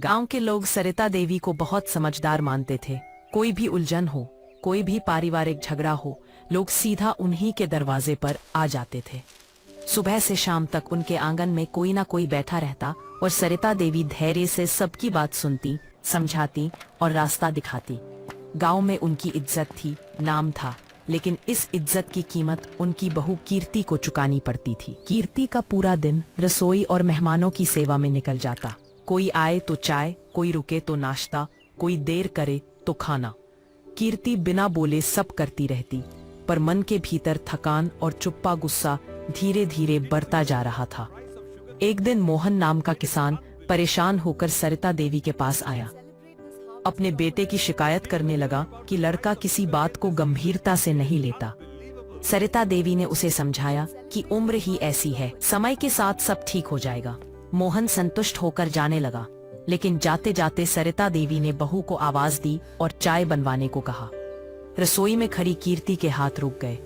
गांव के लोग सरिता देवी को बहुत समझदार मानते थे। कोई भी उलझन हो, कोई भी पारिवारिक झगड़ा हो, लोग सीधा उन्हीं के दरवाजे पर आ जाते थे। सुबह से शाम तक उनके आंगन में कोई ना कोई बैठा रहता और सरिता देवी धैर्य से सबकी बात सुनती, समझाती और रास्ता दिखाती। गांव में उनकी इज्जत थी, नाम था, लेकिन इस इज्जत की कीमत उनकी बहू कीर्ति को चुकानी पड़ती थी। कीर्ति का पूरा दिन रसोई और मेहमानों की सेवा में निकल जाता। कोई आए तो चाय, कोई रुके तो नाश्ता, कोई देर करे तो खाना। कीर्ति बिना बोले सब करती रहती, पर मन के भीतर थकान और चुप्पा गुस्सा धीरे धीरे बढ़ता जा रहा था। एक दिन मोहन नाम का किसान परेशान होकर सरिता देवी के पास आया। अपने बेटे की शिकायत करने लगा कि लड़का किसी बात को गंभीरता से नहीं लेता। सरिता देवी ने उसे समझाया कि उम्र ही ऐसी है, समय के साथ सब ठीक हो जाएगा। मोहन संतुष्ट होकर जाने लगा, लेकिन जाते जाते सरिता देवी ने बहू को आवाज दी और चाय बनवाने को कहा। रसोई में खड़ी कीर्ति के हाथ रुक गए।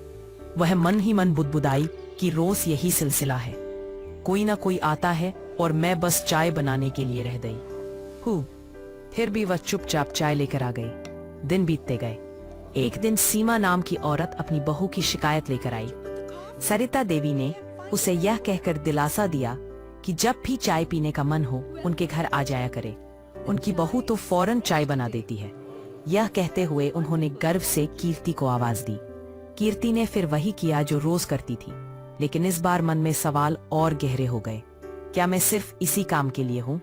वह मन ही मन बुदबुदाई कि रोज यही सिलसिला है, कोई ना कोई आता है और मैं बस चाय बनाने के लिए रह गई। फिर भी वह चुपचाप चाय लेकर आ गई। दिन बीतते गए। एक दिन सीमा नाम की औरत अपनी बहू की शिकायत लेकर आई। सरिता देवी ने उसे यह कहकर दिलासा दिया कि जब भी चाय पीने का मन हो उनके घर आ जाया करे, उनकी बहू तो फौरन चाय बना देती है। यह कहते हुए उन्होंने गर्व से कीर्ति को आवाज दी। कीर्ति ने फिर वही किया जो रोज करती थी, लेकिन इस बार मन में सवाल और गहरे हो गए। क्या मैं सिर्फ इसी काम के लिए हूँ?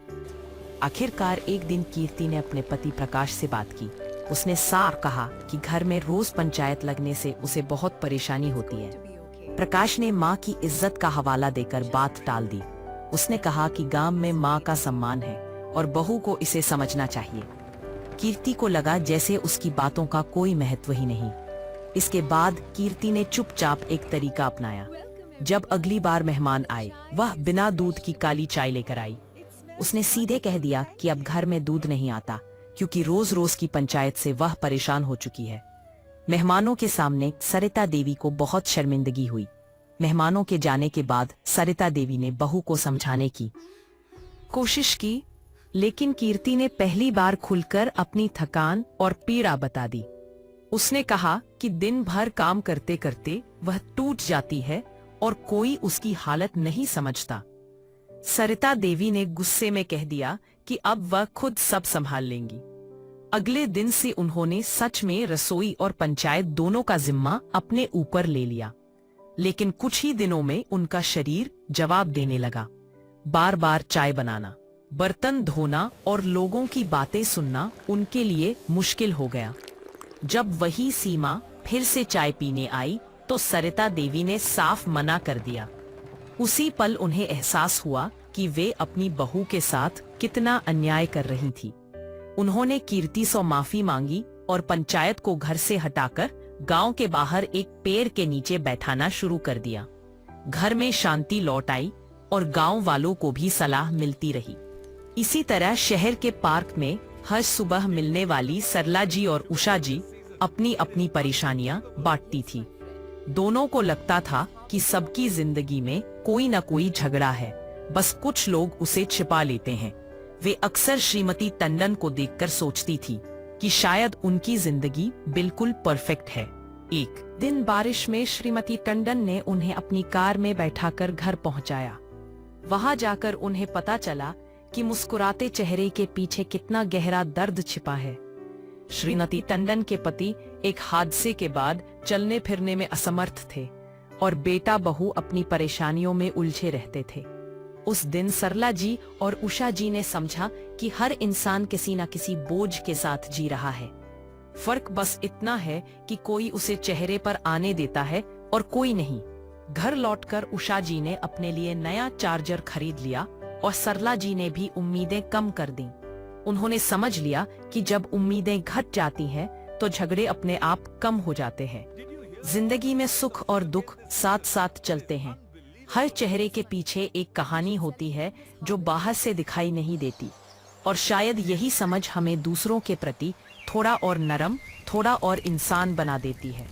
आखिरकार एक दिन कीर्ति ने अपने पति प्रकाश से बात की। उसने साफ कहा कि घर में रोज पंचायत लगने से उसे बहुत परेशानी होती है। प्रकाश ने माँ की इज्जत का हवाला देकर बात टाल दी। उसने कहा कि गांव में माँ का सम्मान है और बहू को इसे समझना चाहिए। कीर्ति को लगा जैसे उसकी बातों का कोई महत्व ही नहीं। इसके बाद कीर्ति ने चुपचाप एक तरीका अपनाया। जब अगली बार मेहमान आए, वह बिना दूध की काली चाय लेकर आई। उसने सीधे कह दिया कि अब घर में दूध नहीं आता, क्योंकि रोज रोज की पंचायत से वह परेशान हो चुकी है। मेहमानों के सामने सरिता देवी को बहुत शर्मिंदगी हुई। मेहमानों के जाने के बाद सरिता देवी ने बहू को समझाने की कोशिश की, लेकिन कीर्ति ने पहली बार खुलकर अपनी थकान और पीड़ा बता दी। उसने कहा कि दिन भर काम करते करते वह टूट जाती है और कोई उसकी हालत नहीं समझता। सरिता देवी ने गुस्से में कह दिया कि अब वह खुद सब संभाल लेंगी। अगले दिन से उन्होंने सच में रसोई और पंचायत दोनों का जिम्मा अपने ऊपर ले लिया। लेकिन कुछ ही दिनों में उनका शरीर जवाब देने लगा। बार बार चाय बनाना, बर्तन धोना और लोगों की बातें सुनना उनके लिए मुश्किल हो गया। जब वही सीमा फिर से चाय पीने आई तो सरिता देवी ने साफ मना कर दिया। उसी पल उन्हें एहसास हुआ कि वे अपनी बहू के साथ कितना अन्याय कर रही थी। उन्होंने कीर्ति से माफी मांगी और पंचायत को घर से हटाकर गांव के बाहर एक पेड़ के नीचे बैठाना शुरू कर दिया। घर में शांति लौट आई और गांव वालों को भी सलाह मिलती रही। इसी तरह शहर के पार्क में हर सुबह मिलने वाली सरला जी और उषा जी अपनी अपनी परेशानियां बांटती थी। दोनों को लगता था कि सबकी जिंदगी में कोई न कोई झगड़ा है, बस कुछ लोग उसे छिपा लेते हैं। वे अक्सर श्रीमती टंडन को देखकर सोचती थी कि शायद उनकी जिंदगी बिल्कुल परफेक्ट है। एक दिन बारिश में श्रीमती टंडन ने उन्हें अपनी कार में बैठाकर घर पहुंचाया। वहां जाकर उन्हें पता चला कि मुस्कुराते चेहरे के पीछे कितना गहरा दर्द छिपा है। श्रीमती टंडन के पति एक हादसे के बाद चलने फिरने में असमर्थ थे और बेटा बहू अपनी परेशानियों में उलझे रहते थे। उस दिन सरला जी और उषा जी ने समझा कि हर इंसान किसी न किसी बोझ के साथ जी रहा है। फर्क बस इतना है कि कोई उसे चेहरे पर आने देता है और कोई नहीं। घर लौटकर उषा जी ने अपने लिए नया चार्जर खरीद लिया और सरला जी ने भी उम्मीदें कम कर दी। उन्होंने समझ लिया कि जब उम्मीदें घट जाती हैं तो झगड़े अपने आप कम हो जाते हैं। जिंदगी में सुख और दुख साथ साथ चलते हैं। हर चेहरे के पीछे एक कहानी होती है जो बाहर से दिखाई नहीं देती, और शायद यही समझ हमें दूसरों के प्रति थोड़ा और नरम, थोड़ा और इंसान बना देती है।